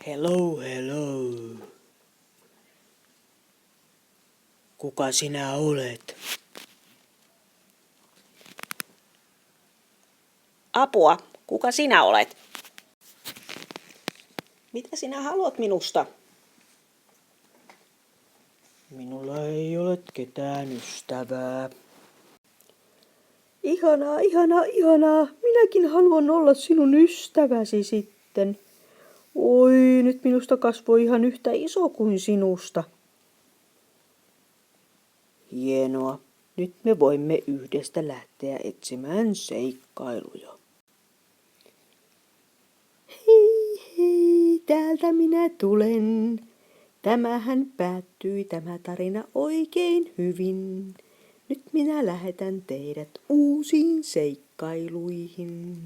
Hello, hello. Kuka sinä olet? Apua, kuka sinä olet? Mitä sinä haluat minusta? Minulla ei ole ketään ystävää. Ihanaa, ihanaa, ihanaa. Minäkin haluan olla sinun ystäväsi sitten. Oi, nyt minusta kasvoi ihan yhtä iso kuin sinusta. Hienoa. Nyt me voimme yhdestä lähteä etsimään seikkailuja. Hei, hei, täältä minä tulen. Tämähän päättyi tämä tarina oikein hyvin. Nyt minä lähetän teidät uusiin seikkailuihin.